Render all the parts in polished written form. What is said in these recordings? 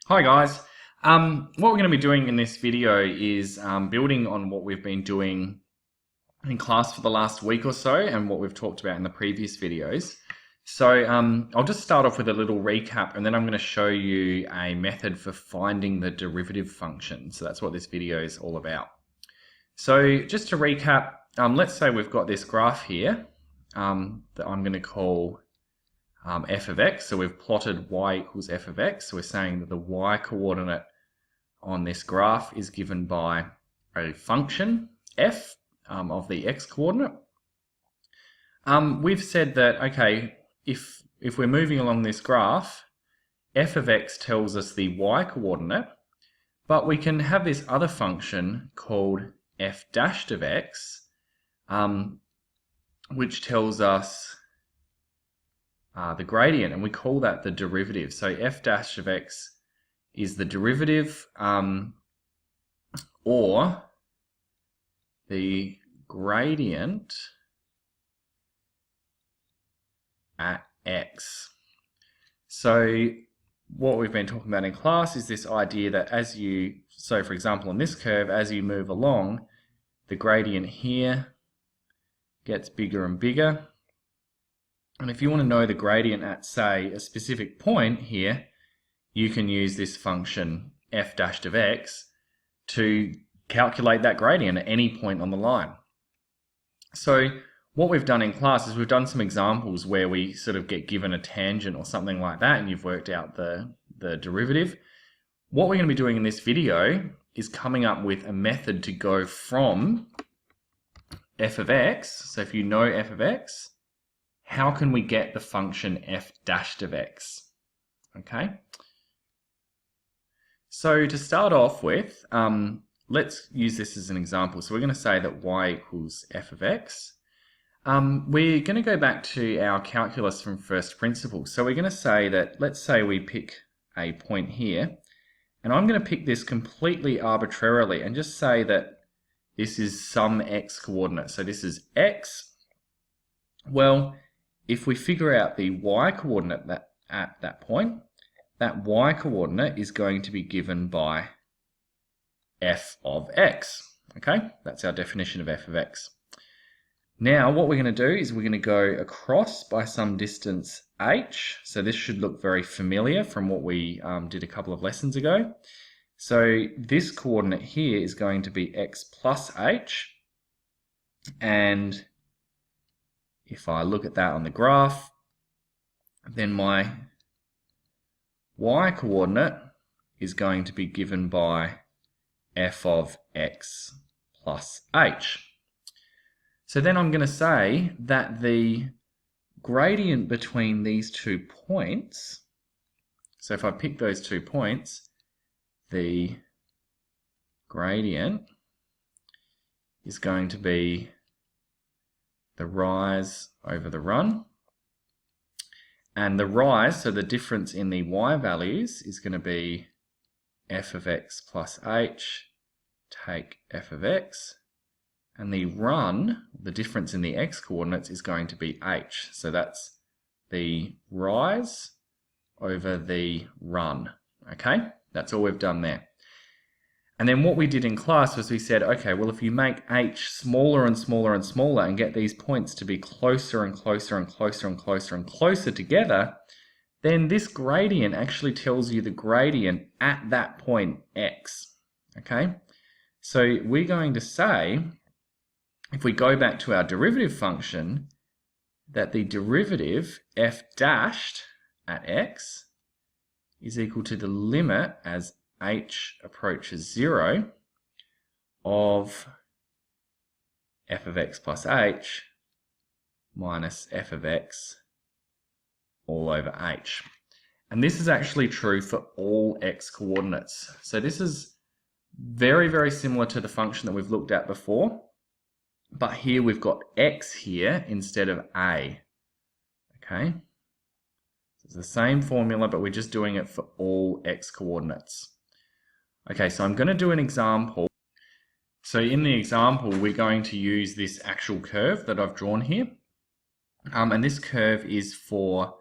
Hi guys. What we're going to be doing in this video is building on what we've been doing in class for the last week or so and what we've talked about in the previous videos. So I'll just start off with a little recap and then I'm going to show you a method for finding the derivative function. So that's what this video is all about. So just to recap, let's say we've got this graph here that I'm going to call f of x. So we've plotted y equals f of x. So we're saying that the y coordinate on this graph is given by a function f of the x coordinate. We've said that, okay, if we're moving along this graph, f of x tells us the y coordinate, but we can have this other function called f dashed of x, which tells us the gradient, and we call that the derivative. So f dash of x is the derivative or the gradient at x. So what we've been talking about in class is this idea that so for example on this curve, as you move along, the gradient here gets bigger and bigger. And if you want to know the gradient at, say, a specific point here, you can use this function f dashed of x to calculate that gradient at any point on the line. So what we've done in class is we've done some examples where we sort of get given a tangent or something like that and you've worked out the derivative. What we're going to be doing in this video is coming up with a method to go from f of x. So if you know f of x, how can we get the function f dashed of x? Okay. So to start off with, let's use this as an example. So we're going to say that y equals f of x. We're going to go back to our calculus from first principles. So we're going to say that, let's say we pick a point here, and I'm going to pick this completely arbitrarily and just say that this is some x coordinate. So this is x. Well, if we figure out the y coordinate at that point, that y coordinate is going to be given by f of x. Okay, that's our definition of f of x. Now what we're going to do is we're going to go across by some distance h. So this should look very familiar from what we did a couple of lessons ago. So this coordinate here is going to be x plus h, and if I look at that on the graph, then my y coordinate is going to be given by f of x plus h. So then I'm going to say that the gradient between these 2 points, so if I pick those 2 points, the gradient is going to be the rise over the run. And the rise, so the difference in the y values, is going to be f of x plus h, take f of x. And the run, the difference in the x coordinates, is going to be h. So that's the rise over the run. Okay, that's all we've done there. And then what we did in class was we said, okay, well, if you make h smaller and smaller and smaller and get these points to be closer and closer and closer and closer and closer together, then this gradient actually tells you the gradient at that point x. Okay, so we're going to say, if we go back to our derivative function, that the derivative f dashed at x is equal to the limit as h approaches 0 of f of x plus h minus f of x all over h. And this is actually true for all x coordinates. So this is very, very similar to the function that we've looked at before, but here we've got x here instead of a. Okay, it's the same formula, but we're just doing it for all x coordinates. Okay, so I'm going to do an example. So in the example, we're going to use this actual curve that I've drawn here. And this curve is for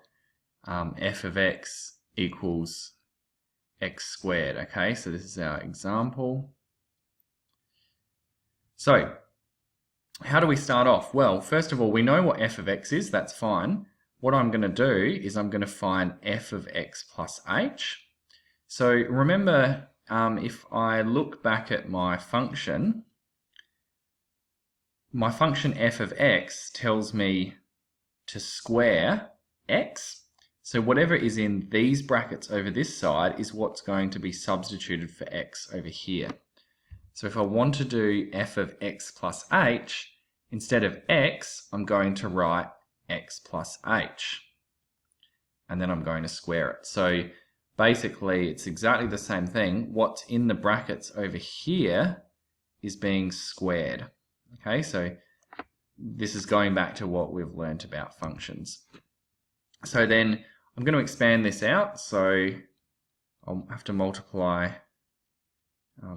f of x equals x squared. Okay, so this is our example. So how do we start off? Well, first of all, we know what f of x is. That's fine. What I'm going to do is I'm going to find f of x plus h. So remember, if I look back at my function f of x tells me to square x. So whatever is in these brackets over this side is what's going to be substituted for x over here. So if I want to do f of x plus h, instead of x, I'm going to write x plus h. And then I'm going to square it. So basically, it's exactly the same thing. What's in the brackets over here is being squared. Okay, so this is going back to what we've learned about functions. So then I'm going to expand this out. So I'll have to multiply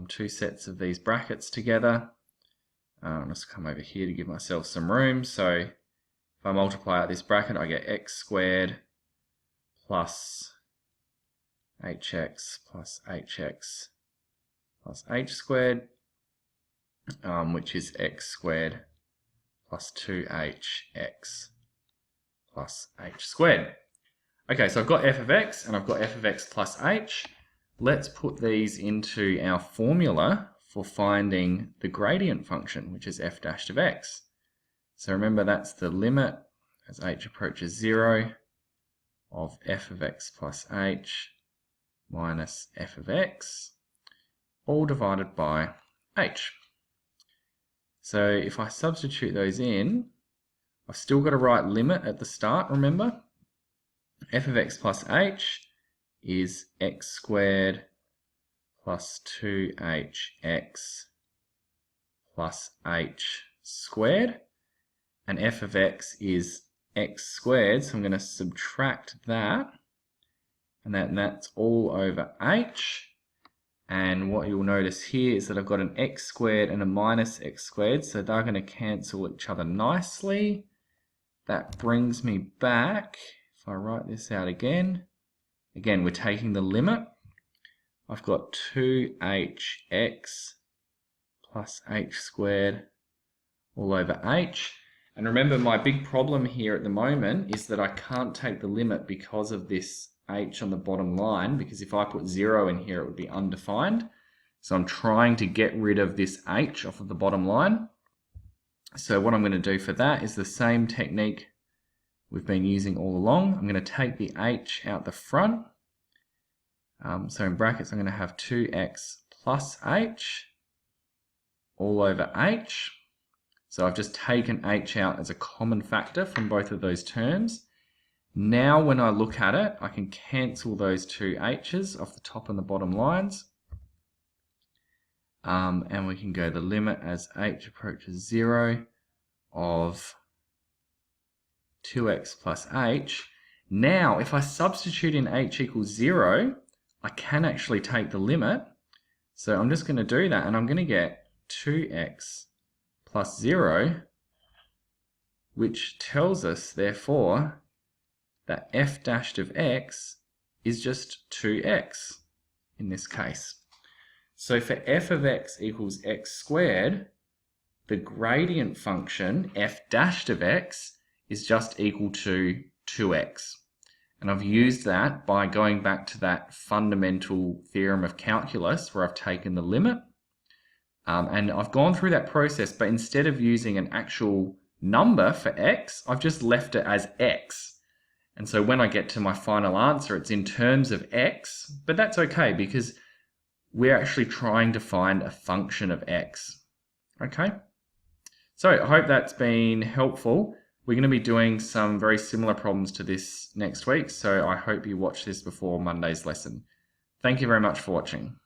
two sets of these brackets together. I'll just come over here to give myself some room. So if I multiply out this bracket, I get x squared plus hx plus hx plus h squared, which is x squared plus 2hx plus h squared. Okay, so I've got f of x and I've got f of x plus h. Let's put these into our formula for finding the gradient function, which is f dashed of x. So remember, that's the limit as h approaches 0 of f of x plus h minus f of x, all divided by h. So if I substitute those in, I've still got to write limit at the start, remember? F of x plus h is x squared plus 2hx plus h squared. And f of x is x squared, so I'm going to subtract that. And that's all over h. And what you'll notice here is that I've got an x squared and a minus x squared, so they're going to cancel each other nicely. That brings me back, if I write this out again, we're taking the limit. I've got 2hx plus h squared all over h. And remember, my big problem here at the moment is that I can't take the limit because of this h on the bottom line, because if I put 0 in here, it would be undefined. So I'm trying to get rid of this h off of the bottom line. So what I'm going to do for that is the same technique we've been using all along. I'm going to take the h out the front. So in brackets, I'm going to have 2x plus h all over h. So I've just taken h out as a common factor from both of those terms. Now when I look at it, I can cancel those two h's off the top and the bottom lines. And we can go the limit as h approaches 0 of 2x plus h. Now, if I substitute in h equals 0, I can actually take the limit. So I'm just going to do that, and I'm going to get 2x plus 0, which tells us, therefore, that f dashed of x is just 2x in this case. So for f of x equals x squared, the gradient function f dashed of x is just equal to 2x. And I've used that by going back to that fundamental theorem of calculus where I've taken the limit. And I've gone through that process, but instead of using an actual number for x, I've just left it as x. And so when I get to my final answer, it's in terms of x, but that's okay because we're actually trying to find a function of x. Okay? So I hope that's been helpful. We're going to be doing some very similar problems to this next week, so I hope you watch this before Monday's lesson. Thank you very much for watching.